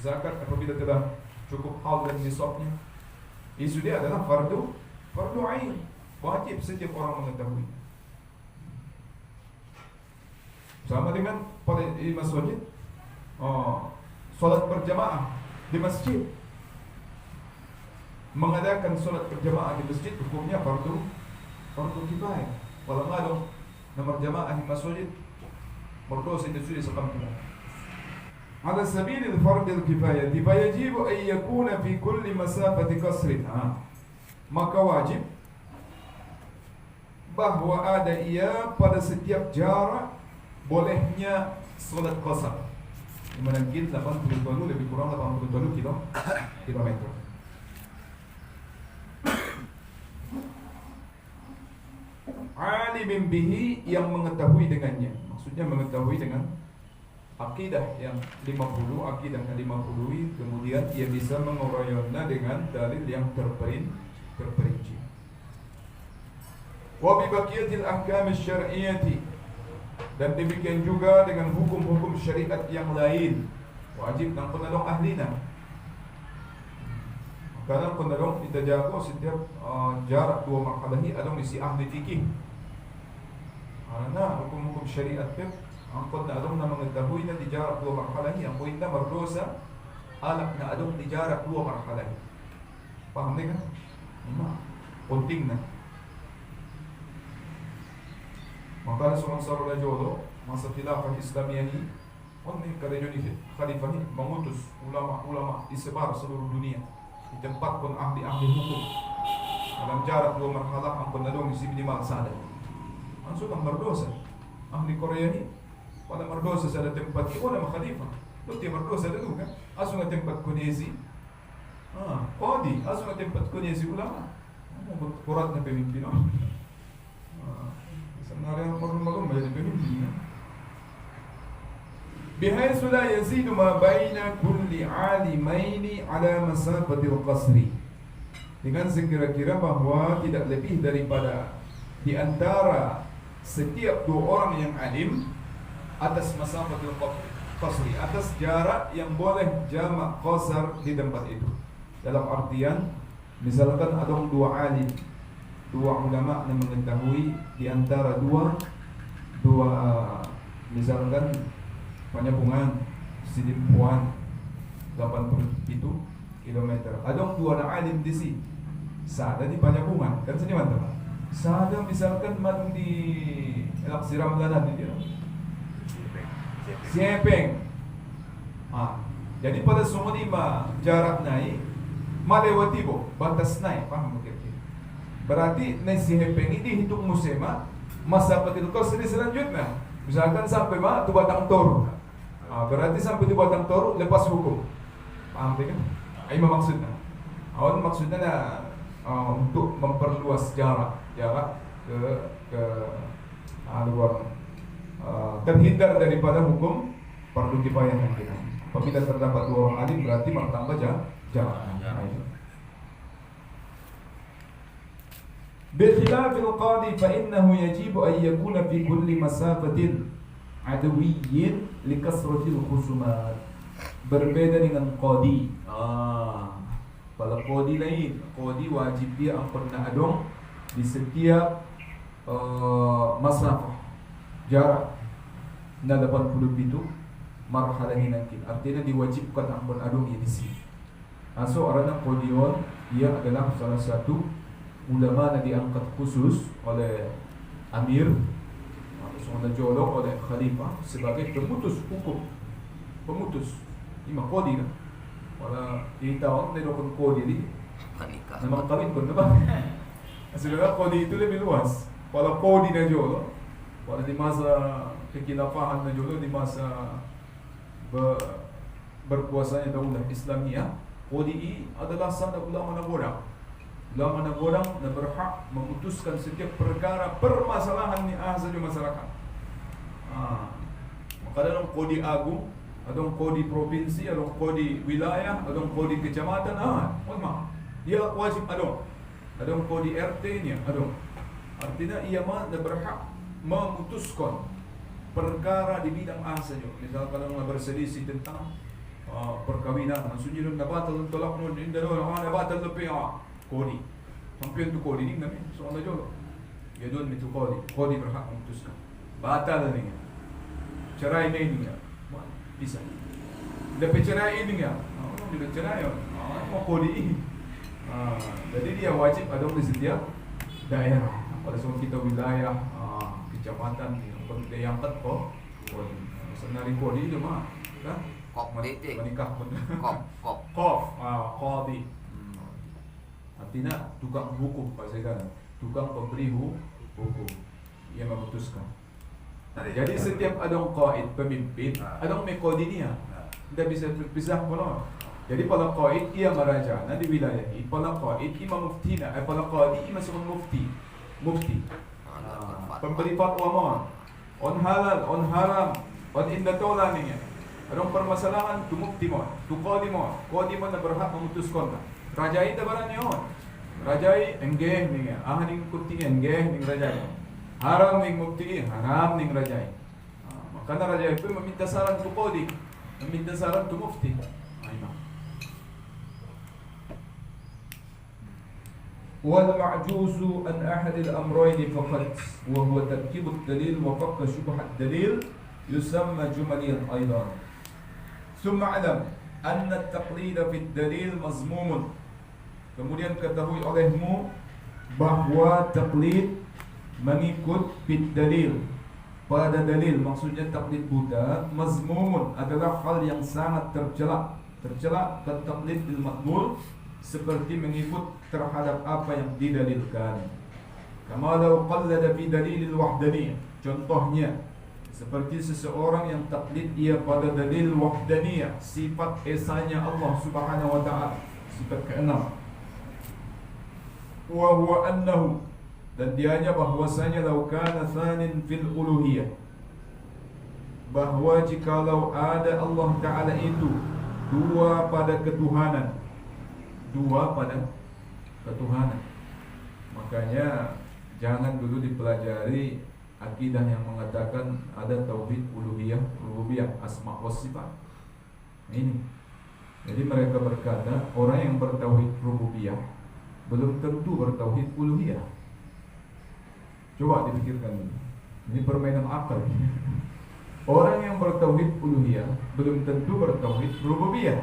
zakat apabila telah cukup haul dan nisabnya. Isu dia adalah fardu ain, wajib setiap orang mengetahui. Sama dengan pada di masjid, solat berjamaah di masjid. Mengadakan solat berjamaah di masjid hukumnya fardu kifayah. Walau ngadong nomor jamaah di masjid berdosa itu sudah sekampung. على سبيل الفرض الكفاية فيجب أن يكون في كل مسافة قصر. Maka wajib bahwa ada ia pada setiap jarak bolehnya solat qasar. Mungkin 80 lebih kurang 80 kilometer. Alimin bihi, yang mengetahui dengannya. Maksudnya mengetahui dengan akidah yang 50, akidah yang 50, kemudian ia bisa menguraikannya dengan dalil yang terperinci. Wa bi baqiyatil ahkam asy-syar'iyyati, dan demikian juga dengan hukum-hukum syariat yang lain wajib nang penadong ahlina. Kadang penadong kita jago setiap jarak 2 marhalahi adong isi ahli fikih. Karena hukum-hukum syariat kan angkot na adong na mengetahui na di jarak 2 marhalahi, ang point na mardosa alak na adong di jarak 2 marhalahi. Paham ni kan? Penting na. Maka seorang saudara jolo masa khilafah Islamiyah ini, ini kerajaan ini khalifah ini mengutus ulama-ulama disebar seluruh dunia, ditempatkan ahli-ahli hukum dalam jarak 2 marhalah angkot na dong isi minimal sada. Langsung ang berdosa ahli Korea ini pada berdosa sa tempat ko na khalifah. Luti berdosa dulu kan? Aso na tempat ko niya qadi, aso na tempat ko niya ulama. Kurat na pemimpin. Sebenarnya orang-orang menjadi pemimpin. Bihaytsu la yazidu ma baina kulli alimaini ala masafatil qasri. Dengan sekira-kira bahwa tidak lebih daripada di antara setiap 2 orang yang alim atas masafatil qasri, atas jarak yang boleh jamak qasar di tempat itu. Dalam artian misalkan ada 2 alim, 2 ulama yang mengetahui di antara dua misalkan Panyapungan, Sidimpuan 87 km. Ada 2 alim di sini. Sada di Panyapungan, kan sini mantap. Sada misalkan madung di Elak Siram Lana di dia. Siepeng. Jadi pada semua 5 jarak naik melewati batas naik, paham mungkin? Berarti nasi hepeng ini hitung musema masa patil qasri selanjutnya. Misalkan sampai tu Batang Toru. Berarti sampai di Batang Toru lepas hukum. Paham kan? Ini maksudnya. Awan maksudnya untuk memperluas jarak ke luar, terhindar daripada hukum fardu kifayah nanti. Apabila terdapat 2 orang alim berarti bertambah jarak. بخلاف القاضي فإنه يجب أن يكون في كل مسافة عدوي لكثرة الخصومات. Berbeda dengan qadi. Kalau qadi lain, qadi wajib dia angkot na adong di setiap masafah jarak na 87 marhalah nanti. Artinya diwajibkan angkot adong di sini. So arana qadion ia adalah salah satu ulama yang diangkat khusus oleh amir atau jolok oleh khalifah sebagai pemutus hukum, pemutus. Ini qadi kan? Wala ditawag na dokon qadi ini. Namang kawin ko na ba? Sebenarnya qadi itu lebih luas. Wala qadi na jolok, wala di masa kekilafahan na jolok, di masa berkuasanya daulah Islamiyah, qadi adalah sada ulama na borak. Ulama na berhak memutuskan setiap perkara permasalahan ni saja masyarakat. Maka ada qadi agung, ada qadi provinsi, ada qadi wilayah, ada qadi kecamatan. Dia wajib ada qadi RT-nya, ada. Artinya ia berhak memutuskan perkara di bidang saja. Misalkan kalau berselisih tentang perkara perkawinan. Maksudnya doon nabatal ng tolak noon, hindi doon, nabatal ng piya. Kodi. Sampai itu kodi ni namin. So ano jolo? Ya doon itu kodi berhak memutuskan. Batal ni. Cerai ni niya. Bisa. Dapat cerai ni niya. Orang juga cerai yon. Mau kodi. Jadi dia wajib ada di setiap daerah. Pada saat kita wilayah, kecamatan, dia angkat kok. Senari kodi itu mah, kan? Menikah pun. Kodi. Artinya tukang hukum bahasa kita, tukang pemberi hukum yang memutuskan. Jadi setiap ada qaid pemimpin, ada mekodinya, tidak bisa berpisah pun. Jadi para qaid ia merajana di wilayah ini, para qaid imam mufti, para qadi imam mufti, pemberi fatwa on halal, on haram, on indatola ni. Adong permasalahan tu mufti mo, tu qadi mo na berhak memutuskan. Rajai tabaran niyo. Rajai enggeh ning ahaning kuti enggeh ning rajai. Haram ning mufti, haram ning rajai. Maka na rajai pun meminta saran tu qadi, meminta saran tu mufti. والمعجوز عن أحد الأمرين فقط وهو تركيب الدليل وفك شبهة الدليل يسمى جمليا أيضا. ثم اعلم أن التقليد في الدليل مذموم. Kemudian ketahui olehmu bahwa taklid mengikut fit dalil pada dalil, maksudnya taklid buta, mazmumun adalah hal yang sangat tercela. Taklid bil maqbul, seperti mengikut terhadap apa yang didalilkan. Kama law qallada fi dalilil wahdaniyah. Contohnya seperti seseorang yang taklid ia pada dalil wahdaniyah, sifat esanya Allah Subhanahu wa taala, sifat keenam. Wa huwa annahu, dan dianya bahwasanya law kana thanin fil uluhiyah, bahwa jikalau ada Allah taala itu dua pada ketuhanan, makanya jangan dulu dipelajari akidah yang mengatakan ada tauhid uluhiyah, rububiyah, asma wa sifat. Ini. Jadi mereka berkata orang yang bertauhid rububiyah belum tentu bertauhid uluhiyah. Coba dipikirkan ini. Ini permainan akal. Orang yang bertauhid uluhiyah belum tentu bertauhid rububiyah.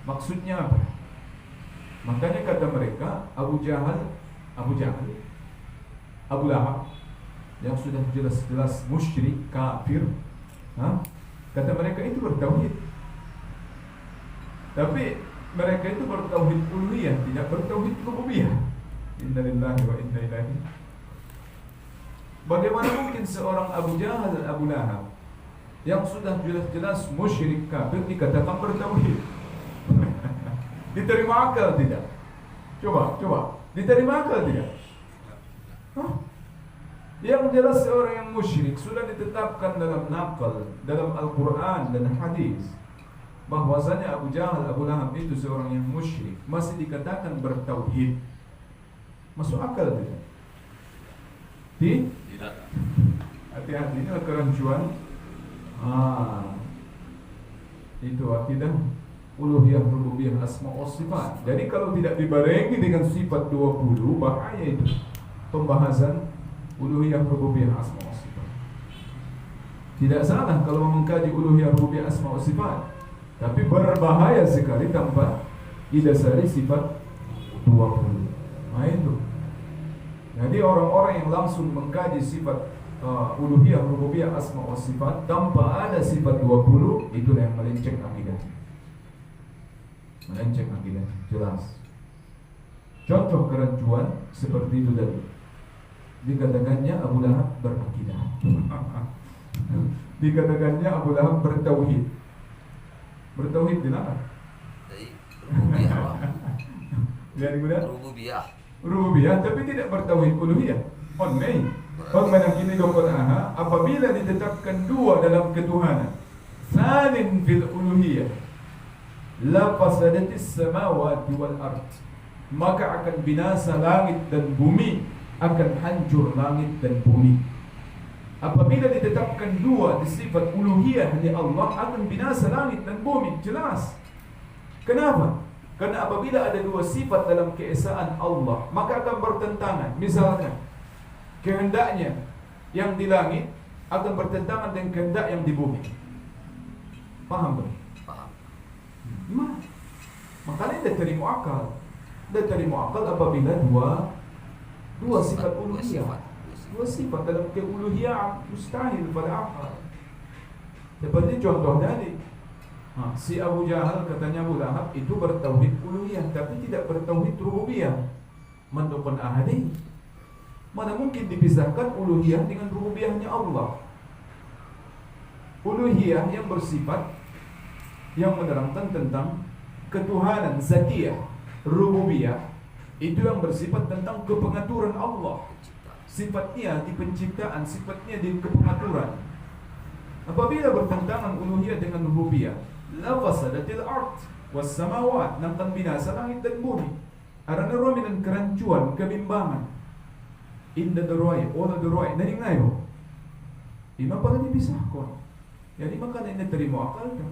Maksudnya apa? Makanya kata mereka Abu Jahal, Abu Lahab yang sudah jelas-jelas musyrik, kafir, kata mereka itu bertauhid. Tapi mereka itu bertauhid uluhiyah, tidak bertauhid rububiyah. Innalillahi wa inna ilaihi. Bagaimana mungkin seorang Abu Jahal, Abu Lahab yang sudah jelas-jelas musyrik, kafir dikatakan bertauhid? Diterima akal tidak? Coba. Diterima akal tidak? Yang jelas seorang yang musyrik sudah ditetapkan dalam naqal, dalam Al-Quran dan hadis, bahwasanya Abu Jahal, Abu Lahab itu seorang yang musyrik, masih dikatakan bertauhid. Masuk akal tidak? Tidak. Hati-hati, ini kerancuan. Itu akidah uluhiyah, rububiyah, asma wa sifat. Jadi kalau tidak dibarengi dengan sifat 20, bahaya itu pembahasan uluhiyah, rububiyah, asma wa sifat. Tidak salah kalau mengkaji uluhiyah, rububiyah, asma wa sifat, tapi berbahaya sekali tanpa didasari sifat 20. Nah itu. Jadi orang-orang yang langsung mengkaji sifat uluhiyah, rububiyah, asma wa sifat tanpa ada sifat 20, itulah yang melenceng akidah. Melenceng akidah, jelas. Contoh kerancuan seperti itu tadi. Dikatakannya Abu Lahab berakidah. Dikatakannya Abu Lahab bertauhid. Bertauhid dilarang. Jadi rububiyah. Jadi kemudian rububiyah, tapi tidak bertauhid uluhiyah. Apabila ditetapkan dua dalam ketuhanan, tsanin fil uluhiyah, la fasadatis samawati wal ard, maka akan binasa langit dan bumi, akan hancur langit dan bumi. Apabila ditetapkan dua di sifat uluhiyah di Allah, akan binasa langit dan bumi, jelas. Kenapa? Karena apabila ada dua sifat dalam keesaan Allah, maka akan bertentangan. Misalnya, kehendaknya yang di langit akan bertentangan dengan kehendak yang di bumi. Paham tak? Paham. Makanya dia terima akal. Dia terima akal apabila dua sifat uluhiyah. Dua sifat dalam keuluhiyah mustahil pada akal. Seperti contoh tadi, si Abu Jahal katanya Abu Lahab itu bertauhid uluhiyah tapi tidak bertauhid rububiyah. Mendukun ahadi. Mana mungkin dipisahkan uluhiyah dengan rububiyahnya Allah? Uluhiyah yang bersifat yang menerangkan tentang ketuhanan zatiyah, rububiyah itu yang bersifat tentang kepengaturan Allah. Sifatnya di penciptaan, sifatnya di kepengaturan. Apabila bertentangan uluhiyah dengan rububiyah, la fasadatil ard was samawat, nanti binasa langit dan bumi. Arana rominan kerancuan, kebimbangan. Inda daruai, ola daruai, naning nayo. Ima pala dipisahkan. Jadi maka ini terima akal kan.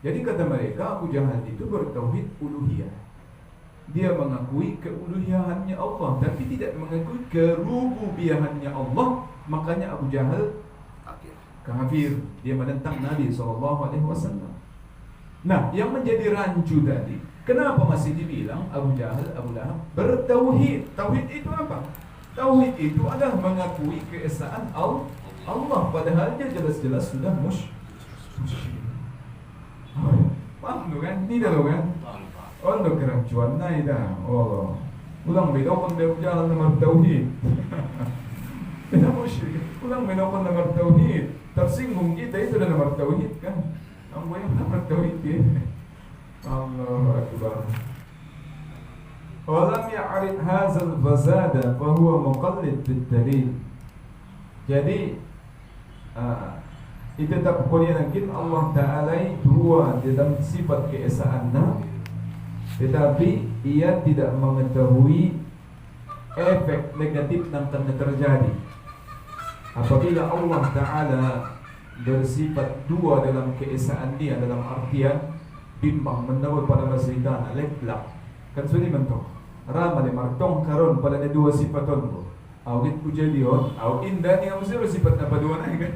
Jadi kata mereka Abu Jahal itu bertauhid uluhiyah. Dia mengakui keuluhiyahannya Allah tapi tidak mengakui kerububiyahannya Allah. Makanya Abu Jahal kafir. Dia menentang Nabi SAW. Nah, yang menjadi rancu tadi, kenapa masih dibilang Abu Jahal, Abu Lahab bertauhid? Tauhid itu apa? Tauhid itu adalah mengakui keesaan Allah, padahal dia jelas-jelas sudah musyrik. Paham tu kan? Ni dah kan? Oh, lo kerancuan naik dah. Oh, ulang bedokon dia jalan nomor tauhid. Tidak musyrik. Ulang bedokon nomor tauhid. Tersinggung kita itu dah nomor tauhid kan? Ang yang nomor tauhid dia. Allahu Akbar. Walam ya'rif hadzal fasada fa huwa muqallid bid dalil. Jadi itu tak pokoknya mungkin Allah Ta'ala dua dalam sifat keesaannya, tetapi ia tidak mengetahui efek negatif yang akan terjadi apabila Allah Ta'ala bersifat dua dalam keesaan dia, dalam artian bimbang menawar pada masyarakat letlak kan sudah mentok ramal martong karon pada dua sifaton ko awit ujalion aw indan yang mesti bersifat apa dua na kan.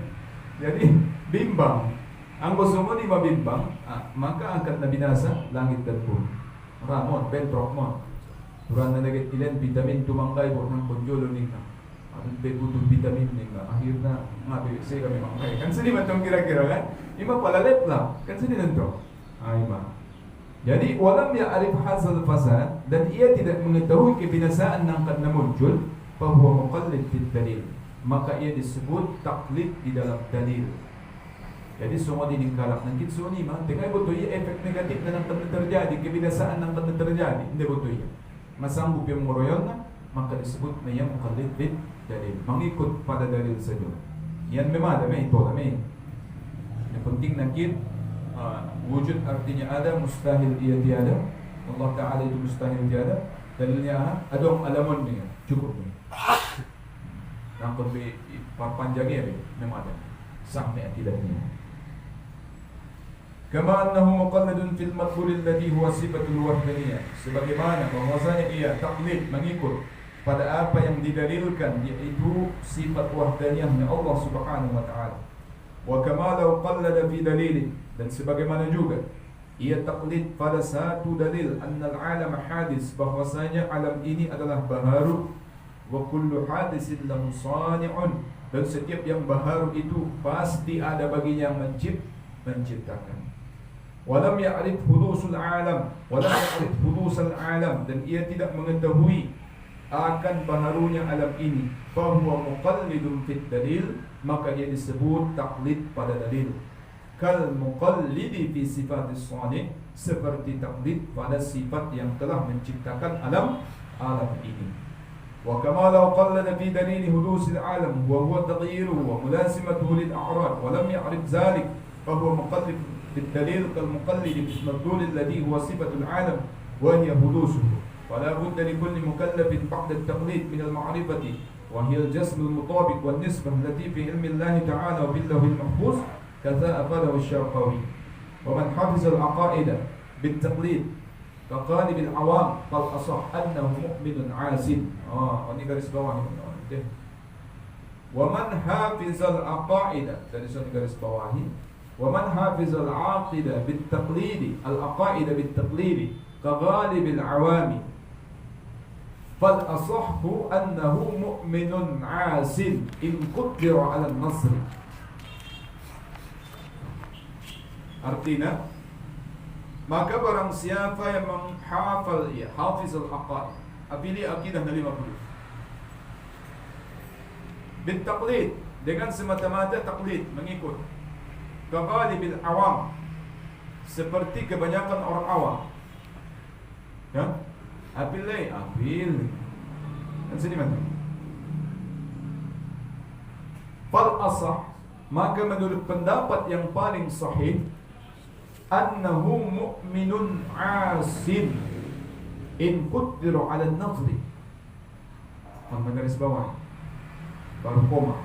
Jadi bimbang ang gusto mo di mabimbang maka angkat na binasa langit dan bumi ramon bentrok mo turan na nagit ilan vitamin tumangkay po ng konjolo nika at bebuto vitamin nika akhirnya nga say kami mangkay kan sini matong kira-kira kan ima palalet lang kan sini nanto ay ma. Jadi walam ya'rif hadzal fasad dan ia tidak mengetahui kebinasaan yang akan muncul bahwa muqallid fid dalil, maka ia disebut taklid di dalam dalil. Jadi semua diningkalak nang kitso ni ma tengay boto ia efek negatif na akan terjadi, kebinasaan yang akan terjadi hindi boto ia masanggup yang moroyon na maka disebut na yang muqallid fid dalil, mengikut pada dalil saja. Yan memang may ito may yang penting nakit wujud artinya ada, mustahil ia tiada. Allah Ta'ala itu mustahil tiada. Dalilnya adong alamon niya cukup ni. Nangkon be panjangnya be memang ada. Sampai tidaknya. Kama annahu muqalladun fil madhul alladhi huwa sifatul wahdaniyah. Sebagaimana bahwasanya ia taklid mengikut pada apa yang didalilkan yaitu sifat wahdaniyahnya Allah Subhanahu wa taala. Wa kama law qallada fi dalilin, dan sebagaimana juga ia taklid pada satu dalil annal alam hadis, bahwasanya alam ini adalah baharu, wa kullu hadisin lahu sani'un, dan setiap yang baharu itu pasti ada baginya yang menciptakan. Walam ya'rif hudusul alam, walam ya'rif hudusal alam, dan ia tidak mengetahui akan baharunya alam ini, fahuwa muqallidun fit dalil, maka ia disebut taklid pada dalil. Kal muqallidi fi sifatis sani, seperti taklid pada sifat yang telah menciptakan alam ini. Wa kama law qallada fi dalil hudusil alam wa huwa taghyiruhu wa mulasimatuhu lil a'rad wa lam ya'rif dhalik, fahuwa muqallid fit dalil kal muqallidi fi madlul alladhi huwa sifatul alam wa hiya hudusuhu. فلا بد لكل مكلف بعد التقليد من المعرفة وهي الجسم المطابق والنسبة التي في علم الله تعالى وبالله المحفوظ كذا أفاده الشرقاوي. ومن حفظ العقائد بالتقليد كغالب العوام فالأصح أنه مؤمن عاصٍ. Ini garis bawah ini. ومن حافظ العقائد, dari sini garis bawahi. ومن حافظ العقائد بالتقليد العقائد بالتقليد كغالب العوام فالأصح أنه مؤمن عاصٍ إن قدر على النصر. Artinya, maka barang siapa yang menghafal hafizul aqaid, pilih akidah Nabi 50 bitaqlid, dengan semata-mata taklid, mengikut, kaqalibil awam, seperti kebanyakan orang awam, ya, apil kan sini mana fal asah, maka menurut pendapat yang paling sahih, annahu mu'minun asin in quddiru ala an-nazri. Garis bawah baru koma.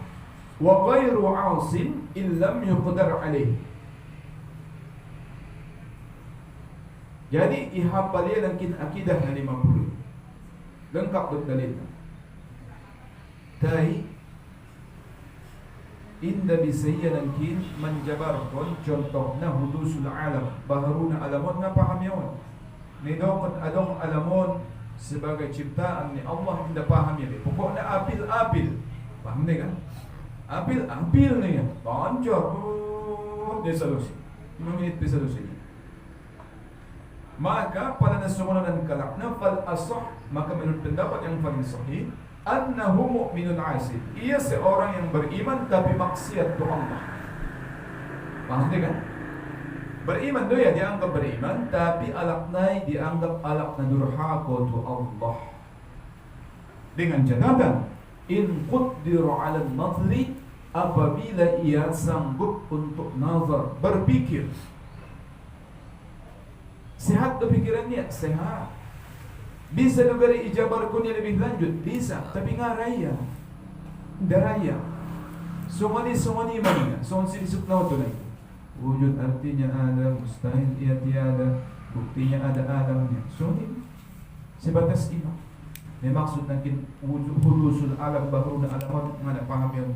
Wa ghairu asin in lam yuqdar alaih. Jadi ihapal dia langkin akidah 50 lengkap berdalil. Tai inda bisayya langkin menjabarkan contohna hudusul alam, baharuna alamun na paham yawan. Nidokon adong alamun sebagai ciptaan ni Allah, inda paham ya. Pokoknya apil paham ni kan? Apil ni kan? Bancor dia solusi 5 minit dia solusi. Maka pada nasungan dan kalakna fal asah, maka menurut pendapat yang paling sahih, annahu mu'minun asin, ia seorang yang beriman tapi maksiat tu Allah. Paham dia kan? Beriman tu ya dianggap beriman, tapi alaknai dianggap alakna durhaka tu Allah. Dengan catatan, in quddiru ala nazri, apabila ia sanggup untuk nazar, berpikir. Sehat tu pikirannya? Sehat. Bisa diberi ijabar kunya lebih lanjut? Bisa, tapi ngaraya daraya. Sumani mana? Sumani disukna tu lagi. Wujud artinya ada, mustahil ia tiada, buktinya ada alamnya. Sumani sebatas iman. Ini maksud nanti wujud hudusul alam bahruna alaman, mana paham yang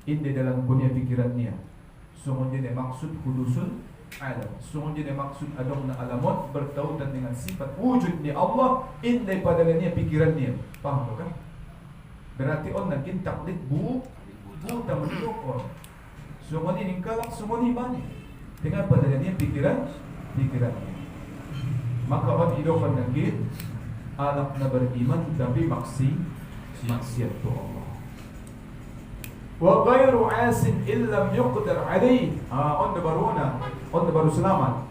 ini dalam kunya pikirannya. Sumani ini maksud hudusul alam. Sungguhnya dia maksud adong na alamot bertautan dengan sifat wujud ni Allah, indai pada dia pikirannya. Faham kan? Berarti on nakin taklid buta menurut on. Sungguhnya ningkalang sungguhnya bani dengan pada dia pikirannya. Maka on idokan nakin alak na beriman tapi maksiat tu Allah. Wa ghairu asin illam yuqdar alaih. On baru selamat.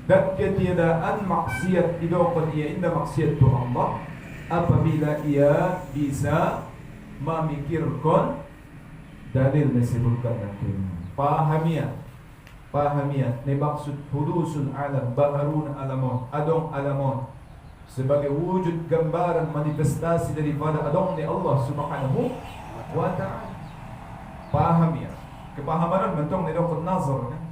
Dan ketiadaan maksiat idokon ia inda maksiat tu Allah, apabila ia bisa memikirkan dalil disebutkan nanti. Pahamiya ni maksud hudusul alam, baharun alamun, adong alamun, sebagai wujud gambaran manifestasi daripada adong ni Allah subhanahu wa ta'ala. Paham ya. Kepahaman mentong ni dokon nazar kan?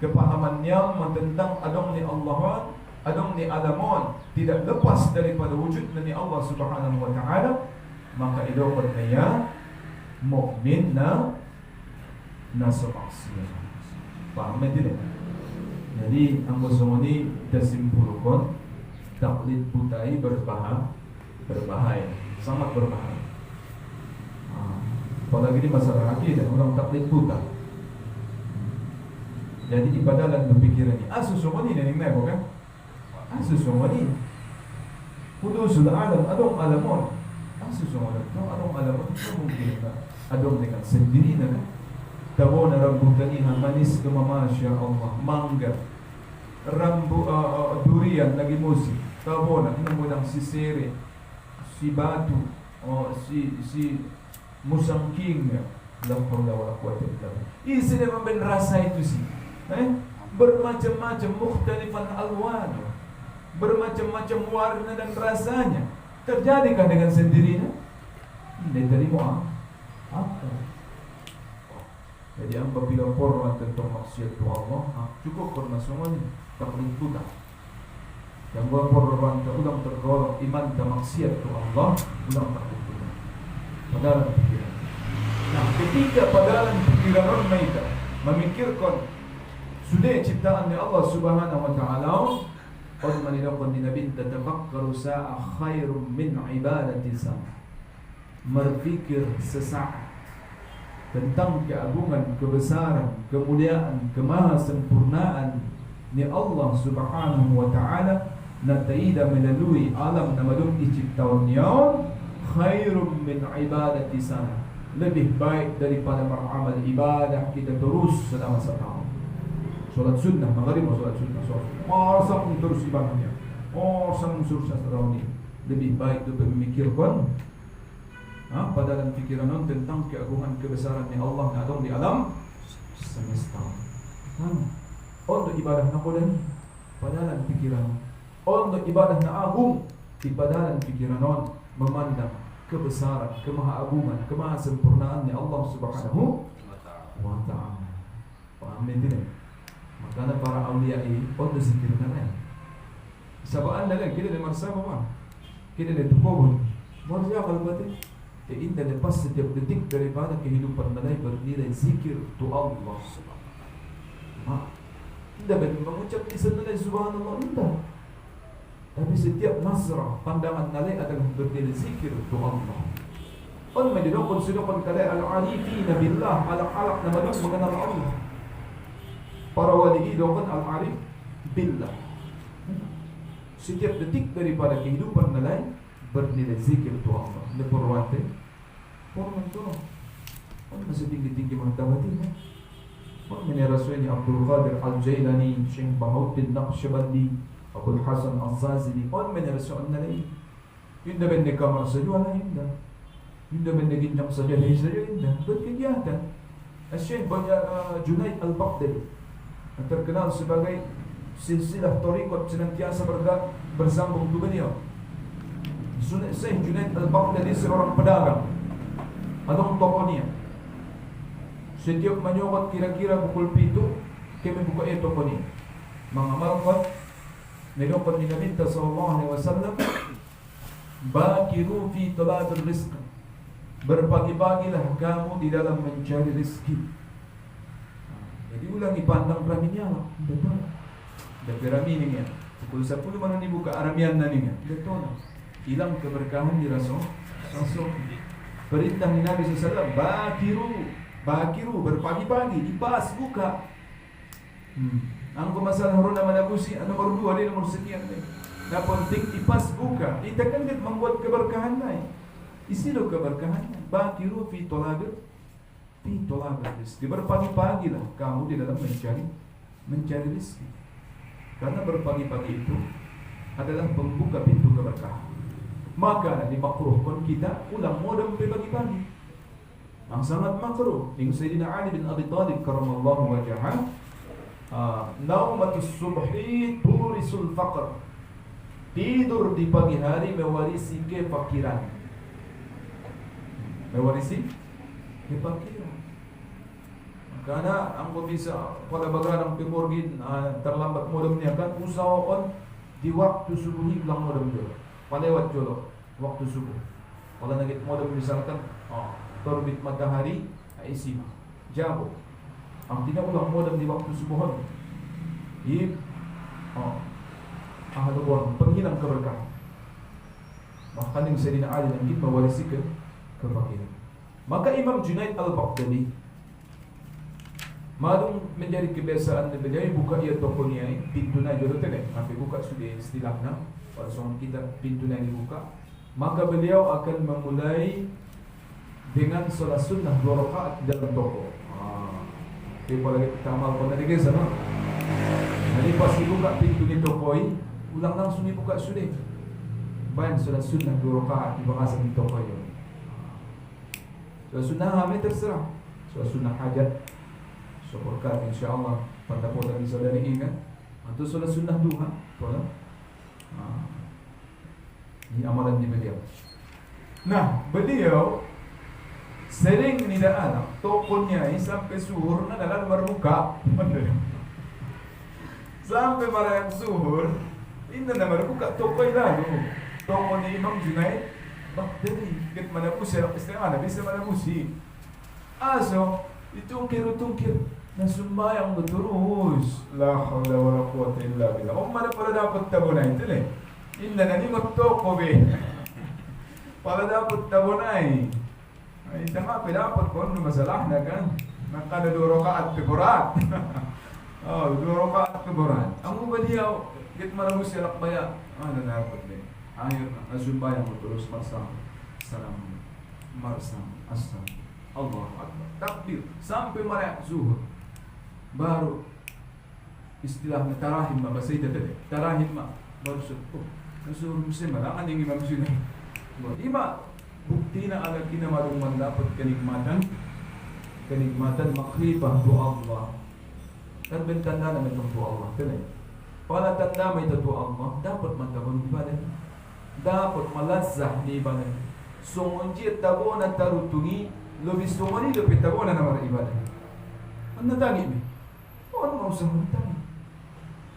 Kepahamannya tentang adong ni Allah, adong ni alamun, tidak lepas daripada wujud ni Allah subhanahu wa ta'ala. Maka idokon niya mu'min na maksiat. Paham tidak? Jadi ang gusto ni dasimpulkan taklid butai berbahaya, sangat berbahaya. Apalagi di masalah akidah, orang taklid buta. Jadi ibadalan berpikirannya asusumani nening nebo kan? Asusumani hudusul alam adong alamon. Asusumani to adong alamon itu mungkin adong dengan sendiri kan? Tabo na rambutani manis kemamasya Allah, mangga durian lagi musik. Tabo na inang sisere, si batu, si musangking, la haula wala quwwata illa billah. Isi naman ben rasa itu sih. Bermacam-macam mukhtalifan alwan, bermacam-macam warna dan rasanya. Terjadikah dengan sendirinya? Tidak terima apa? Jadi apabila korban tentang maksiat tu Allah, cukup korban semuanya taklid buta. Yang korban ulang tergolong iman dan maksiat tu Allah, ulang taklid buta. Padaran pikiran. Nah, ketika padaran pikiran mereka memikirkan sudah ciptaan Allah Subhanahu wa taala, qad manilaqan di nabi tatafakkaru sa'a khairum min ibadati sa'. Berpikir sesaat tentang keagungan, kebesaran, kemuliaan, kemahasempurnaan ni Allah Subhanahu wa taala na taida melalui alam na madung diciptakan niya khairum min ibadati sana, lebih baik daripada beramal ibadah kita terus selama setahun. Solat sunnah, maghrib solat sunnah, masam terus ibadahnya, masam terus setahun ini lebih baik untuk memikirkan pada dalam fikiran tentang keagungan kebesaran Allah yang ada di alam semesta. Untuk ibadah nak dan pada dalam fikiran, untuk ibadah nak agung di pada dalam fikiran memandang kebesaran, kemahagungan, kemahasempurnaan Allah Subhanahu wa taala. Paham tidak? Makanya para aulia ini untuk zikirkan. Sebab anda kan kita dengar sama, kita dengar tukun. Mana kalau berarti? Indah lepas setiap detik daripada kehidupan nilai bernilai zikir tu Allah. Indah mengucap lisan nilai subhanallah indah. Tapi setiap nasrah pandangan nilai adalah bernilai zikir tu Allah. On menjadikan sudukan kala al-arifina billah, al-alaq nama mengenal Allah. Para wali dokan al-arif billah. Setiap detik daripada kehidupan nilai bernilai zikir tu Allah. Leperwate orang mencolok, orang masih tinggi-tinggi martabatnya. Orang ini Rasulnya Abdul Qadir Al-Jailani, Syekh Bahauddin Naqsyabandi, Abdul Hasan Al-Zazili. Orang ini Rasulnya lain. Yunda benda kamar saja wala indah. Yunda benda ginjang saja lain saja indah. Berkegiatan. Syekh Junaid Al-Baghdadi terkenal sebagai silsilah tariqat senantiasa bersambung tu beliau. Syekh Junaid Al-Baghdadi seorang pedagang. Adong tokonya. Setiap menyokot kira-kira pukul 7 kami buka toko ni. Mengamalkan nilokot ni Nabi sallallahu alaihi wasallam, bakiru fi talabil rizq. Berpagi-pagilah kamu di dalam mencari rezeki. Jadi ulangi pandang raminya lah. Betul. Dari rami ni ya. Pukul 10 mana ni buka aramian ni ya. Betul. Hilang keberkahan di Rasul. Perintah Nabi SAW, bakiru berpagi-pagi, dibahas buka. Angko masalah rona manabusi, nomor 2 dia nomor sekian ni. Nah penting dipas buka. Kita kan membuat keberkahan lain. Isilah keberkahannya. Bakiru fi tolabil rezeki. Berpagi-pagi lah kamu di dalam mencari rezeki. Karena berpagi-pagi itu adalah pembuka pintu keberkahan. Maka dimakruhkan kita ulang modem pagi-pagi. Yang sangat makruh. Yang Sayyidina Ali bin Abi Thalib karamallahu wajhah, naumatus subhi turisul faqr. Tidur di pagi hari mewarisi kefakiran. Mewarisi kefakiran. Karena angko bisa pada bagian pemorgin terlambat modemnya kan usahakan di waktu subuh ulang modem dulu. Lewat jolo waktu subuh. Kalau nagit modem misalkan terbit matahari isi jauh. Ang tidak ulang modem di waktu subuh. Ahlu buang penghilang keberkahan. Bahkan yang Sayyidina Ali yang kita mewarisi kefakiran. Maka Imam Junaid Al-Baghdadi madung menjadi kebiasaan beliau buka ia toko ni pintu na jodoh tene. Sampai buka sudah istilahnya. Pada seorang kita pintu yang dibuka, maka beliau akan memulai dengan solat sunnah 2 rakaat dalam toko. Jadi kalau kita amalkan tadi guys, jadi pas dibuka pintu di toko ini, ulang langsung dibuka sudah. Bayan solat sunnah 2 rakaat di bahasa di toko ini. Solat sunnah kami terserah. Solat sunnah hajat, syukurkan insyaAllah pada pola saudari ini kan. Atau solat sunnah duha, pola. Ini amalan di beliau. Nah, beliau Sering nida anak, tokonya sampai suhur na dalam berbuka. Sampai marayang suhur, inna na berbuka toko lalu. Toko ni Imam Junaid, jadi ket mana musir, istilah mana bisa mana musik. Aso, itungkir na sumbayang terus. La haula wala quwwata illa billah. Mana pala dapat tabunay ito eh. Inna na ni toko be. Pala dapat tabunay. Ay, tama, dapat ko ano masalah na kan. Nakada 2 rakaat keberat. Oh, 2 rakaat keberat. Ang ubaliyaw, git malamu silak baya. Ano dapat din. Akhir na nasumbayang mo terus marsam. Salam. Marsam. Asam. Allahu Akbar. Takbir sampai marayak zuhur. Baru istilahnya tarahim ma bahasa itu tadi. Tarahim ma baru subuh. Zuhur muslim lah kan yang Imam Junaid. Ima bukti na agad kinamarong mendapat kenikmatan makrifah doa Allah. Dan bentanda naman itong doa Allah. Pala tanda may ito doa Allah, dapat magkabang ibadah. Dapat malazah di ibadah. Sungunjit tabo na tarutungi, lubis sumani lupit tabo na namara ibadah. Ano natangi mi? Ano mausang natangi?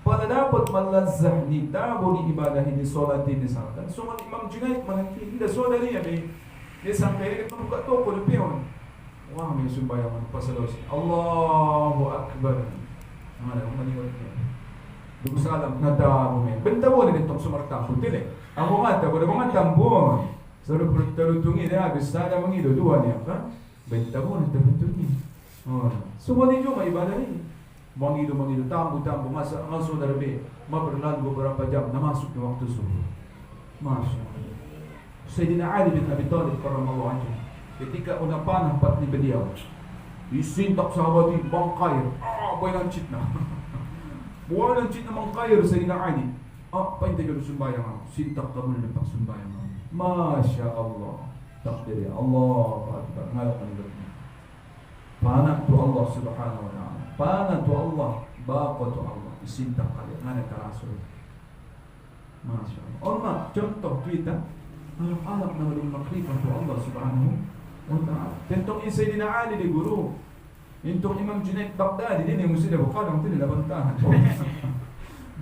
Pala dapat malazah ni tabo ni ibadah ni solat ni salat. Sungun Imam Junaid manangki, hindi solat niya may dia sampai ke buka toko di pion. Wah, may sumbayang pasalos. Allahu Akbar. Mana maniwala niya. Dugo salam natawo men. Bentawo ni itong sumarta putil eh. Ako nga tabo mga tambon. Saro tarutungi dia habis sada mangido dua niya kan. Bentawo ni tarutungi. Oh, sumali jo may ibadah ni. Mangido tambo masa saudara be. Berlalu beberapa jam masuk di waktu subuh. Masya Allah. Sayyidina Ali bin Abi Thalib karramallahu anhu ketika una panah pat ni beliau disintak sahabat di bangkai boy lancit na boy lancit na bangkai Sayyidina Ali pain tayo sumbayang sintak kamu ng pagsumbayang Masya Allah takdir ya Allah Akbar ngalak ang gabi panah to Allah subhanahu wa ta'ala panah to Allah bako to Allah disintak kali nganak karasul Masya Allah Oma contoh kita alam-alam na walang makrifah to Allah subhanahu wa ta'ala. Tentong isa din na ali di guru. Intong Imam Junaid Baghdadi din yung musila bukal ang tinilabantahan.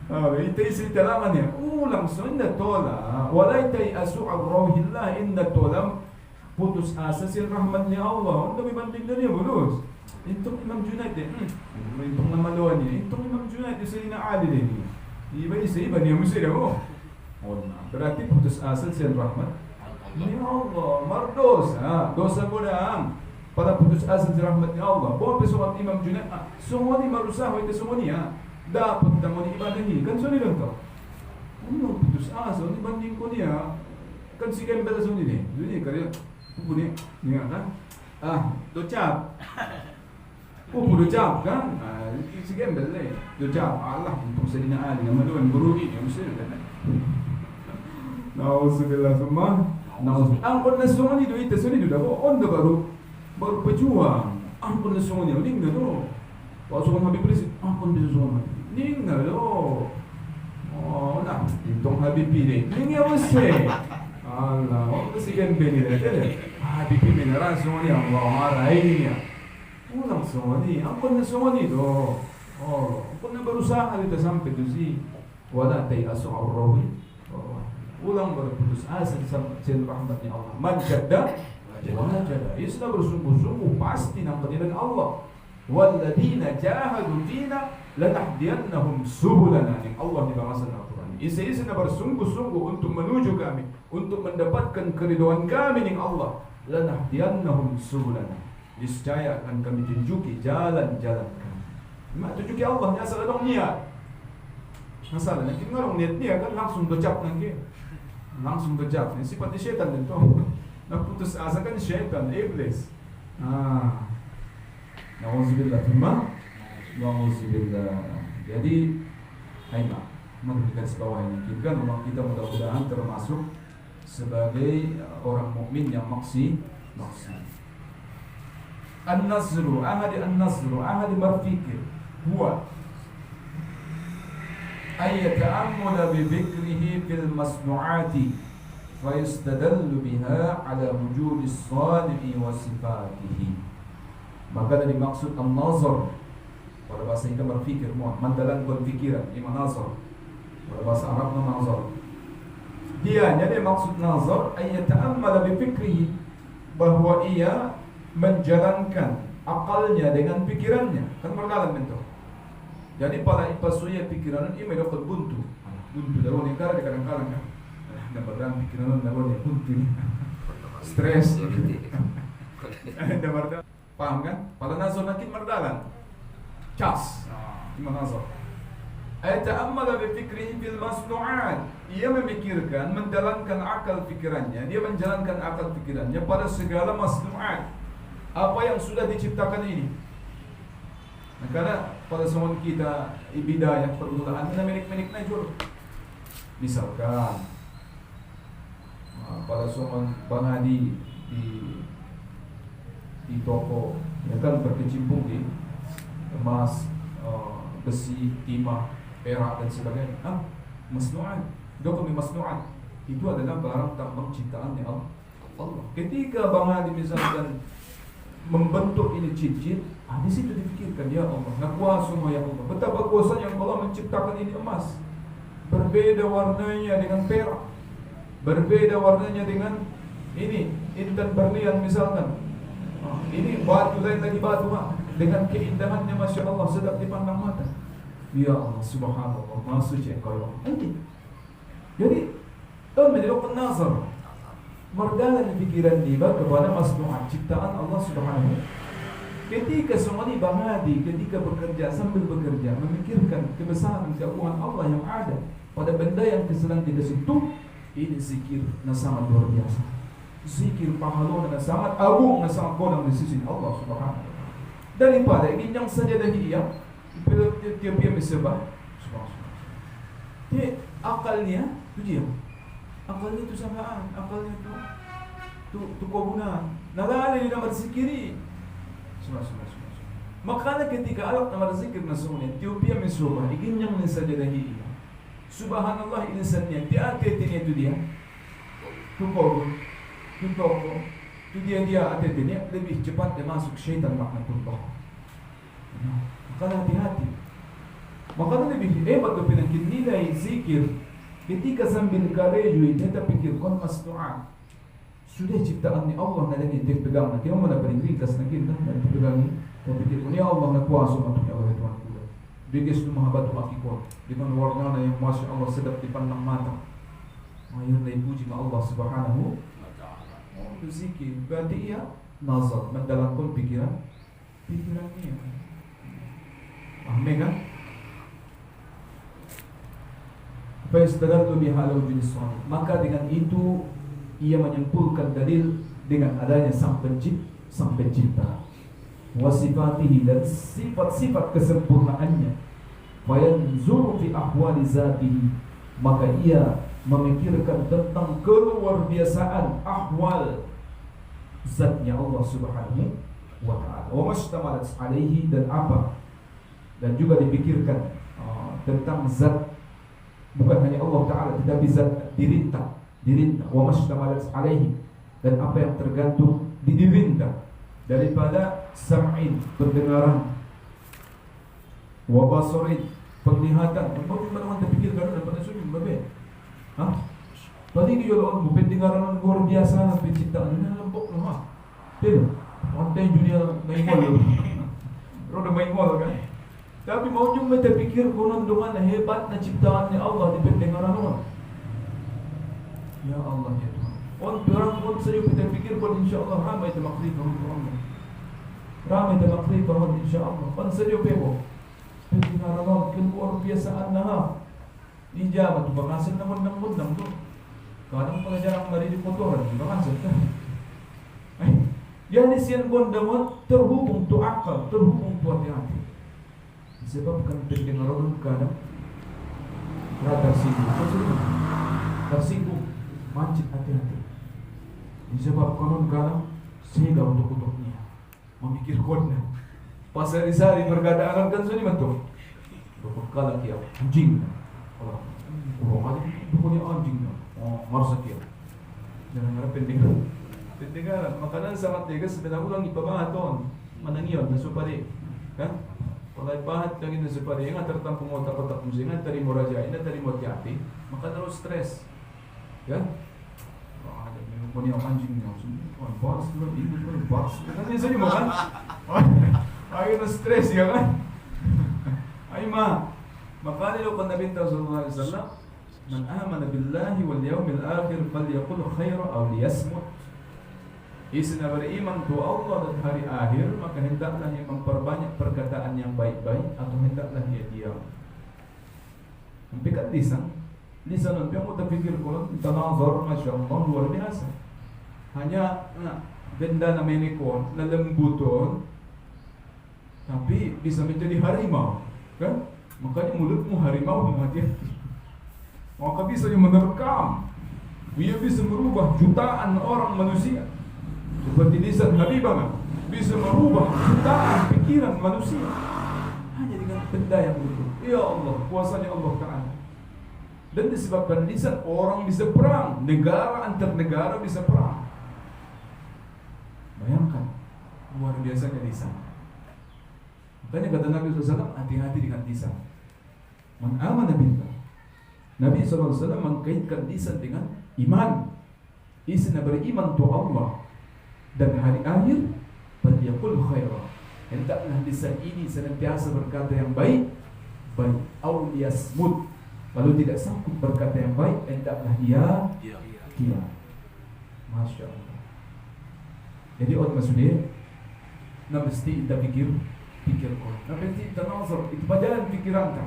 Ito isa talaman niya. Ulang so inna tola. Walay tay asu ar-rawhillah inna tolam putus asa sin rahmat ni Allah. Ang dami banding na niya bulus. Intong Imam Junaid din. Intong namaluan niya. Intong Imam Junaid isa din na ali din. Iba niya musila mo. Berarti putus asa dari rahmat ni Allah, mardosa, dosa gudang. Pada putus asa dari rahmat ni Allah. Bawa pesuat Imam Junaid, semua ni marusaha itu semua ni dapat tamu ni ibadah ni. Kan suni dong tau. Ano putus asa ni banding ko niya. Kan si gembel suni ni. Jadi kaya pupu ni kan. Docap. Pupu docap kan. Si gembel ni. Docap. Allah untuk Sayyidina Ali yang maluan guru ini mesti kan. Nauzubillah semua. Angkon na sumani do ite suni do dabo on baru pejuang. Angkon na sumani ning na do. Pasok Habib Rizik angkon bisa sumani. Ning na do. Oh na itong Habib ni. Ning ya mesti. Allah, oh si gembel ni tele. Habib ni na sumani Allah arai niya. Ulang sumani, angkon na sumani do. Oh, kung na berusaha dito sampai do si wala tay asu ar-rawi. Ulang berputus asa dengan rahmatnya Allah. Man jadda wajada. Isna bersungguh-sungguh pasti nak kehadiran Allah. Walladzina jahadu fina lanahdiyannahum subulana. Yang Allah di bahasa Al-Qur'an. Isa-isa bersungguh-sungguh untuk menuju kami, untuk mendapatkan keridhaan kami dengan Allah. Lanahdiyannahum subulana. Niscaya akan kami tunjuki jalan-jalan kami. Mak tunjuki Allah ni asal dong niat. Masalah nanti ngarong niat dia kan langsung docap nanti. Langsung berjawab. Ini sifatnya syaitan itu. Nak putus asa kan syaitan, iblis. Nauzubillah. Nauzubillah. Jadi, ayolah, memberikan sebawah ini. Kita memang kita mudah-mudahan termasuk sebagai orang mukmin yang maksi. An-nazru, ahadi berfikir. Huwa ay yata'ammula bi dhikrihi fil masnu'ati fayustadallu biha ala wujudis sani'i wa sifatihi. Maka dari maksud an-nazar pada bahasa kita berfikir, mendalamkan pikiran, ini nazar. Pada bahasa Arab nazar. Dia jadi maksud nazar ay yata'ammala bi fikrihi, bahwa ia menjalankan akalnya dengan pikirannya, kan berdalam itu. Jadi pala ipasuya pikiran ini medok buntu dalam ni kara kadang-kadang kan. Dan berdalam pikiran dalam ni buntu. Stres. Ada berdalam. Paham kan? Pala nazar makin berdalam. Cas. Gimana nazar? Ay ta'ammala bi fikrihi bil masnu'at. Ia memikirkan, menjalankan akal pikirannya, dia menjalankan akal pikirannya pada segala masnu'at, apa yang sudah diciptakan ini. Nah, karena pada zaman kita ibidayah permulaan kita minik-minik najur. Misalkan pada zaman Bang Hadi di toko, ya kan berkecimpung di emas, besi, timah, perak dan sebagainya. Masnu'at, dokumen masnu'at itu adalah barang tambang ciptaannya Allah. Ketika Bang Hadi misalkan membentuk ini cincin, di situ dipikirkan, ya Allah, nak kuasa ya Allah, betapa kuasanya Allah menciptakan ini emas, berbeda warnanya dengan perak, berbeda warnanya dengan ini intan berlian misalkan. Ini batu lain lagi batu, dengan keindahannya masya Allah sedap dipandang mata. Ya Allah subhanallah, maha suci engkau ya Allah. Jadi menjadi nazar, merdalam pikiran dia kepada masnu'at ciptaan Allah subhanahu. Ketika semua ini Bang Hadi ketika bekerja, sambil bekerja memikirkan kebesaran keagungan Allah yang ada pada benda yang sedang kita sentuh, ini zikir yang sangat luar biasa. Zikir pahala yang sangat agung, yang sangat kodam di sisi Allah subhanahu. Daripada ini yang sajadah ia tiap mesbah subhanallah. Dia akalnya itu dia. Akalnya itu samaan, akalnya itu kegunaan. Nalala dia nak berzikiri. Subhanallah. Makanya ketika alat nama zikir nasunya, tiupia mesbah, ingin yang sajadah ia. Subhanallah insannya, dia atetnya itu dia. Tu toko, tu dia atetnya lebih cepat dia masuk syaitan maknatullah. Makanya hati-hati. Makanya lebih hebat berpindah nilai zikir ketika sambil kareju kita pikirkan masnu'at. Sudah ciptaan ni Allah na lagi dipegang, nanti mana paling ringkas na kita na dipegang ni. Tapi ya Allah na kuasa untuk ya Allah Tuhan kita. Bigis tu mahabat makikon dengan warna yang masya Allah sedap dipandang mata. Ayun na ipuji ma Allah subhanahu wa ta'ala. Itu zikir berarti ia nazar, mendalamkan pikiran ni. Kan? Fayastadallu biha ala wujudis sani. Maka dengan itu ia menyimpulkan dalil dengan adanya sang pencipta, wasifatihi dan sifat-sifat kesempurnaannya. Fayanzuru fi ahwali zatihi, maka ia memikirkan tentang keluar biasaan ahwal zatnya Allah subhanahu wa ta'ala, wa mashtamalat alaihi, dan apa, dan juga dipikirkan tentang zat bukan hanya Allah Ta'ala tetapi zat dirintah wa mashtamalat alaihi, dan apa yang tergantung di dirintah daripada sam'in pendengaran, wa basarin penglihatan. Bagaimana kita pikirkan dapat nasunyi babe? Tadi dia orang pendengaran luar biasa penciptaan ini lembok lemah. Tidak. Ontai dunia maingol. Roda maingol kan. Tapi mau cuma kita pikir konon dengan hebat na ciptaannya Allah di pendengaran orang. Ya Allah ya Tuhan. Orang pun saja kita fikir pun insya-Allah ramai termakrifah untuk Allah. Ramai termakrifah insya-Allah. Pun saja pebo. Pendengaran orang keluar biasaan nah. Ijabah tu bangsa namun tu. Kadang pengajaran mari di kotoran bangsa kan. Jadi sian gondamon terhubung tu akal, terhubung tu hati. Disebabkan pendengaran kadang tersinggung, mancit hati-hati. Disebabkan kadang sehingga untuk untuknya memikir kodnya. Pasal disari perkataan kan sunyi betul. Berkala kia anjing. Orang ada punya anjing. Marsa kia. makanan sangat tegas sebenarnya ulang ipabahaton manangiyon na supari kan palay pahat lang ina supari nga tertampung otak-otak mo singa tari mo rajain na tari mo tiati maka naro stress kan ada minum punya anjing niya boss lo ini kan boss kan isa mo kan ay na stress ya kan ay maka nilo kan Nabi sallallahu alaihi wasallam man amana billahi wal yawmil akhir falyaqul khayra aw liyasmut. Isi na beriman tu Allah dan hari akhir, maka hendaklah ia memperbanyak perkataan yang baik-baik atau hendaklah ia diam. Mempikat lisan nanti yang kita fikir kalau tanazar Masya Allah luar biasa. Hanya benda na menikon, na lembuton, tapi bisa menjadi harimau, kan? Makanya mulutmu harimau hati-hati. Maka bisa menerkam, dia bisa merubah jutaan orang manusia. Seperti lisan Habibah bisa merubah jutaan pikiran manusia hanya dengan benda yang begitu. Ya Allah, kuasanya Allah Ta'ala. Dan disebabkan lisan orang bisa perang, negara antar negara bisa perang. Bayangkan, luar biasanya lisan. Makanya kata Nabi SAW, hati-hati dengan lisan. Man amana billah. Nabi SAW mengkaitkan lisan dengan iman. Lisan beriman tu Allah dan hari akhir, falyaqul khaira. Hendaklah lisan ini senantiasa berkata yang baik, aw liyasmut. Kalau tidak sanggup berkata yang baik, hendaklah dia diam. Masya Allah. Jadi orang maksudnya, mesti kita pikirkan. Mesti kita nazar, itu pajalan pikiran kita.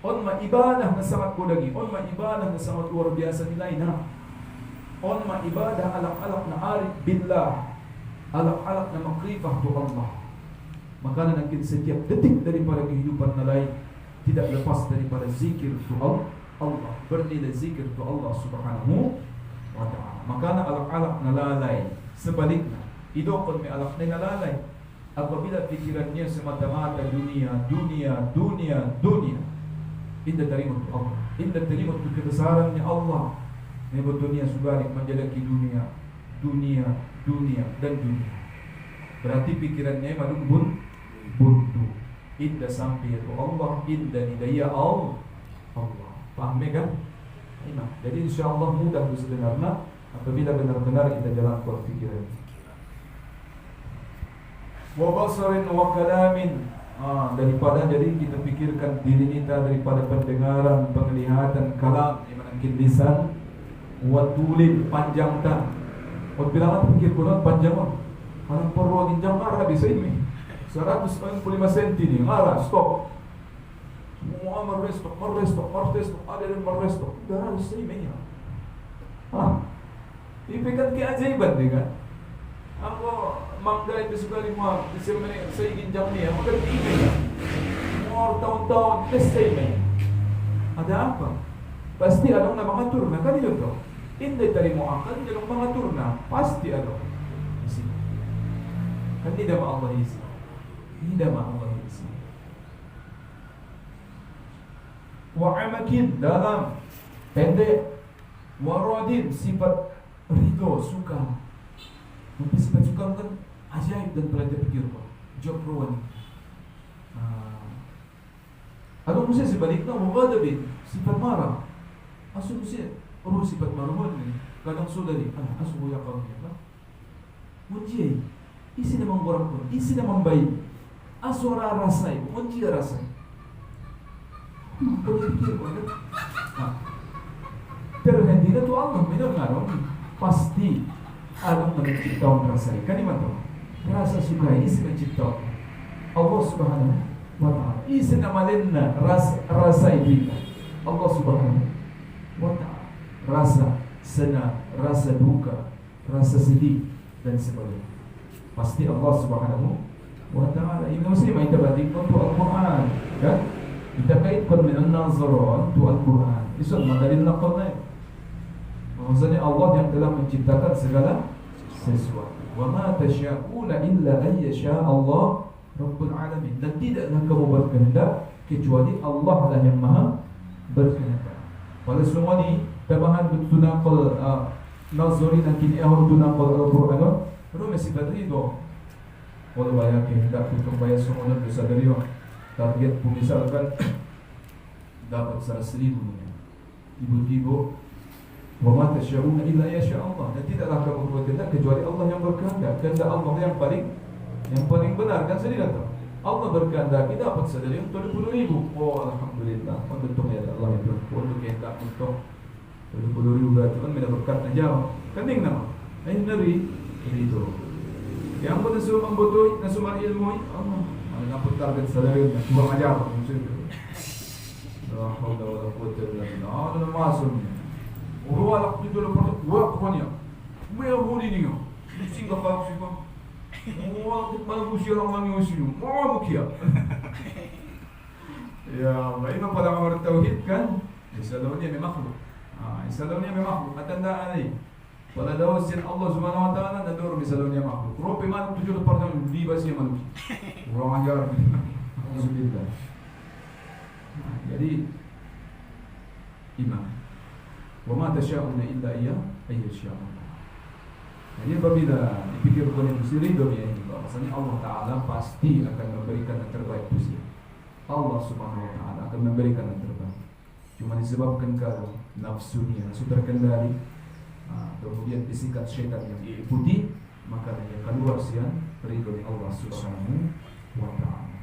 On ibadah na sangat kodagi, on ibadah na sangat luar biasa nilai na. On ibadah alak-alak na arif billah. Alak-alak na makrifah tu Allah. Maka nanti setiap detik daripada kehidupan lain tidak lepas daripada zikir tu Allah. Bernilai zikir tu Allah Subhanahu wa ta'ala. Maka alak-alak na lalai. Sebaliknya, idokon may alak na nalalay. Apabila pikirannya semata-mata dunia. Indah terima tu Allah. Indah terima tu kebesarannya Allah. Nebut dunia subalik menjadi dunia. Berarti pikirannya madung buntu. Indah sampai itu Allah, indah hidayah Allah. Paham kan? Jadi insyaallah mudah sebenarnya apabila benar-benar kita jalankan pikiran. Wa basarin wa kalamin. Daripada jadi kita pikirkan diri kita daripada pendengaran, penglihatan, kalam, yang lisan, wa tulin panjang tan. Waktu bilangan pikir kurang panjang mah. Kalau perlu ginjal marah bisa ini 145 cm nih, marah stop. Semua merestop, ada yang merestop. Udah harus ini ya. Ipikan keajaiban deh kan. Aku mangga itu suka lima, bisa saya ginjal nih, aku kan ini ya. Semua tahun-tahun ini. Ada apa? Pasti ada yang mengatur, nah kan itu tuh. Hindi tadi mo akan jangan mengatur na pasti ada isi. Kan tidak ma Allah isi. Wa amakin dalam pendek, waradin sifat ridho suka. Tapi sifat suka kan ajaib dan pernah terpikir kok. Job ruan. Ada mesti sebaliknya mughadabin sifat marah. Asumsi perlu sifat marah ni. Kadang saudari, asuh ya kau ni apa? Munji, isi nama orang pun, isi nama baik. Asura rasai, munji rasai. Kau fikir kau kan? Terhenti tu Allah mendengar pasti Allah menciptakan rasa. Kan iman tu? Rasa suka isi menciptakan. Allah Subhanahu wa ta'ala. Isi nama lena rasa itu. Allah Subhanahu wa ta'ala. Rasa senang, rasa duka, rasa sedih dan sebagainya. Pasti Allah Subhanahu wa ta'ala. Ini mesti kita balikkan tu Al-Quran, kan? Kita kaitkan dengan nazaran tu Al-Quran. Itu dalil naqlnya. Maksudnya Allah yang telah menciptakan segala sesuatu. Wa ma tasyauna illa an yasha Allah Rabbul Alamin. Dan tidaklah kamu berkehendak kecuali Allah lah yang Maha berkehendak. Pada semua ni tabahan tunaqal nazari dan kini tunaqal Al-Quran Pero may sifat ridho. Wala ba yan kaya kung bayas sumunod sa daliyo. Target po misalkan dapat 100,000 niya. Ibu-ibu wa ma tasyauna illa yasha Allah. Dan tidaklah kamu berbuat kehendak kecuali Allah yang berkehendak. Kehendak Allah yang paling benar kan saya kata. Allah berkehendak kita dapat sadari untuk 20,000. Oh alhamdulillah. Untuk ya Allah itu untuk kehendak untuk 20,000 berarti kan mendapatkan aja. Kening nama. Ini dari itu. Yang pun suruh membutuh nasumar ilmu Allah. Ada pun target sadari buang ajar maksudnya. La haula wala quwwata illa billah. Ada masuknya. Wala qidul wa qanya. Meu hulinho. Singa pa sipa. Wala kitman busiya lang usiyo. Mau mukia. Ya, baik pada orang tauhid kan. Isa daw niya may makhluk. Isa daw niya may makhluk. Matandaan ay. Wala daw sin Allah Subhanahu wa taala na duro bisa daw niya makhluk. Rope man 70% di ba siya manusia. Orang ajar. Alhamdulillah. Jadi iman. Wa ma tasyauna illa ayyasha Allah. Jadi apabila dipikirkan yang mesti ridho ya, bahwasanya Allah Taala pasti akan memberikan yang terbaik untuk dia. Allah Subhanahu wa taala akan memberikan yang terbaik. Cuma disebabkan kalau nafsunya sudah terkendali, kemudian bisikan syaitan yang diikuti, maka yang keluar siang ridho Allah Subhanahu wa taala.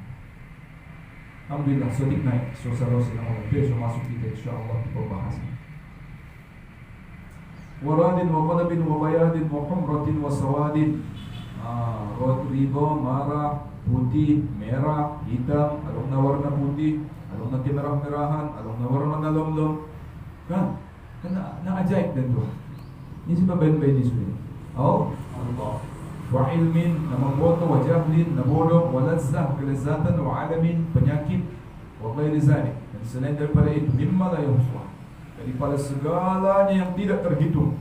Alhamdulillah sedikit naik suasana Allah. Besok masuk kita insyaallah di pembahasan. Waradin wa qadabin wa bayadin wa humratin wa sawadin. Ridho, marah, putih, merah, hitam, along na warna putih, along na kemerah-merahan, along na warna nalomlom. Kan? Na-ajaib din to. Ini si babayin-bayin di sini. Allah. Wa ilmin, na mamboto, wa jahlin, na bodoh, wa lazzah, kelezatan, wa alamin, penyakit, wa ghairi zalik. Dan selain daripada itu, mimma la yuhsah. Daripada segalanya yang tidak terhitung.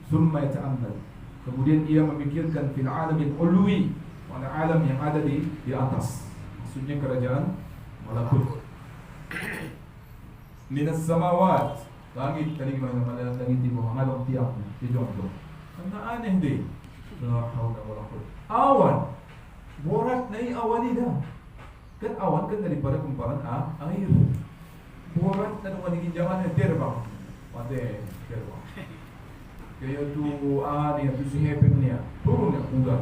Summa yata'ammal. Kemudian ia memikirkan fil alamin ulwi, pada alam yang ada di atas. Maksudnya kerajaan malakut. Minas samawat. Langit tadi gimana langit di bawah ngalong tiapnya di jodoh. Karena aneh deh. La haula wala quwwata. Awan. Borak nai awan ida. Kan awan kan daripada kumparan air. Borak na naman jangan terbang. Pade terbang. Kaya tu tu si hepeng niya. Turun ya uga.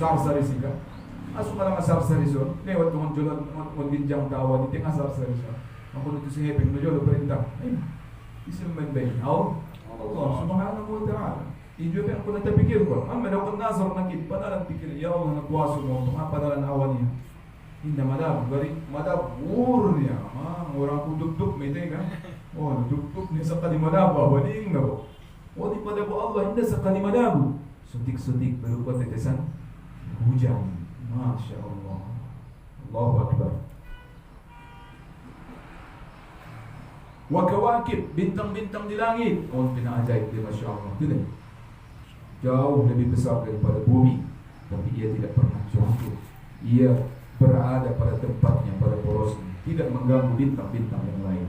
Sar-sari sika. Aso ka lang sar-sari so. Lewat tungkol julan ginjang dawa di tengah sar-sari so. Ang tu si hepeng no jolo perintah. Ay. Isim man bay. Allah subhanahu wa ta'ala. Ijo pa ako natapikir ko. Daw kan nasar nakit padalan pikir ya Allah nagwaso mo tung padalan awan niya. Hindi madab gari madab urnya. Orang ku duk-duk may tega. Oh, duk-duk ni sa kalimadab wali ngabo. Wali pada bu Allah hindi sa kalimadab. Sutik-sutik berupa tetesan hujan. Masya Allah. Allahu Akbar. Wa kawakib, bintang-bintang di langit. Oh, pinaajaib dia Masya Allah. Tidak. Jauh lebih besar daripada bumi, tapi ia tidak pernah jatuh. Ia berada pada tempatnya, pada porosnya, tidak mengganggu bintang-bintang yang lain.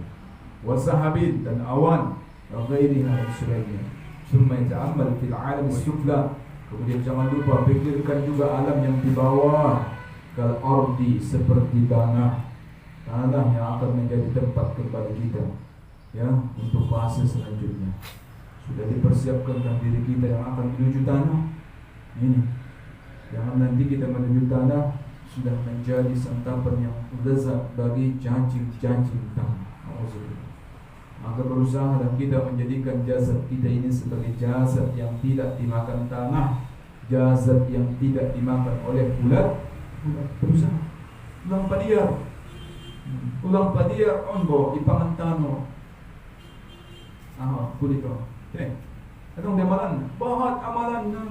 Wasahabin dan awan, ghairiha dan sebagainya. Summa yata'ammal fil alam sufla. Kemudian jangan lupa pikirkan juga alam yang di bawah. Kal ardi, seperti tanah yang akan menjadi tempat kembali kita, ya, untuk fase selanjutnya. Sudah dipersiapkan diri kita yang akan menuju tanah ini. Jangan nanti kita menuju tanah sudah menjadi santapan yang lezat bagi janji-janji tanah. Maka berusaha dan kita menjadikan jasad kita ini sebagai jasad yang tidak dimakan tanah, jasad yang tidak dimakan oleh ulat. Berusaha ulang padiar onbo ipangantano. Kulito. Okay. Anong demalan? Bahat amalan na.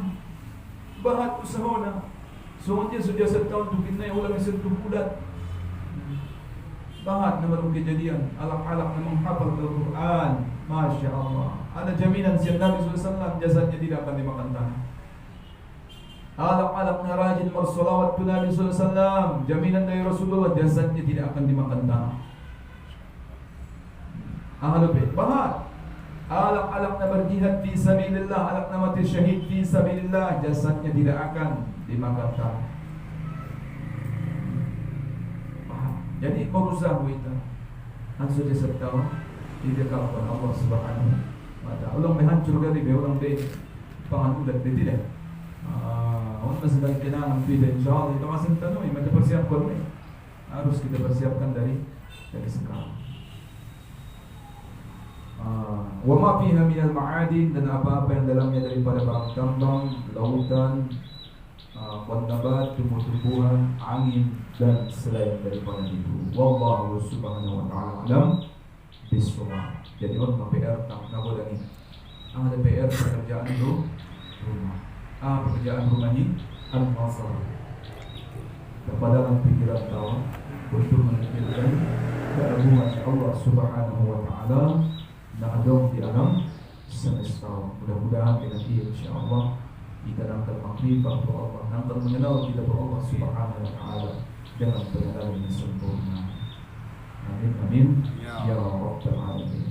Bahat usaho na. So dia sudah setahun tukin na ulang sentuh ulat. Bahat na marong kejadian. Alak-alak na menghafal Al-Quran. Masya Allah. Ada jaminan siang Nabi SAW jasadnya tidak akan dimakan tanah. Alak-alak na rajin bersolawat tu Nabi SAW. Jaminan dari Rasulullah jasadnya tidak akan dimakan tanah. Bahat. Alak-alak na berjihad fi sabilillah, alak na mati syahid fi sabilillah, jasadnya tidak akan dimakan tanah. Jadi berusaha kita ansur jasad tahu didekalkan Allah Subhanahu wa ta'ala. Ulang menghancur dari ulang deh panganulat deh tidak. Untuk sedang kenangan tidak insyaallah itu masih tanam yang kita persiapkan nih. Harus kita persiapkan dari sekarang. Wa ma fiha minal ma'adin, dan apa-apa yang dalamnya daripada barang tambang, lautan, nabat, tumbuh-tumbuhan, angin dan selain daripada itu. Wallahu subhanahu wa ta'ala alam bisawab. Jadi orang PR tak nabodan ini. Ang ada PR pekerjaan itu rumah. Pekerjaan rumah ini al-masar. Kepadanya pikiran tahu untuk menunjukkan keagungan Allah subhanahu wa ta'ala na ada di alam semesta. Mudah-mudahan dengan ini insyaallah kita dapat makrifat kepada Allah, dapat mengenal kita kepada Allah subhanahu wa ta'ala dengan pengenalan yang sempurna. Amin amin ya rabbal alamin.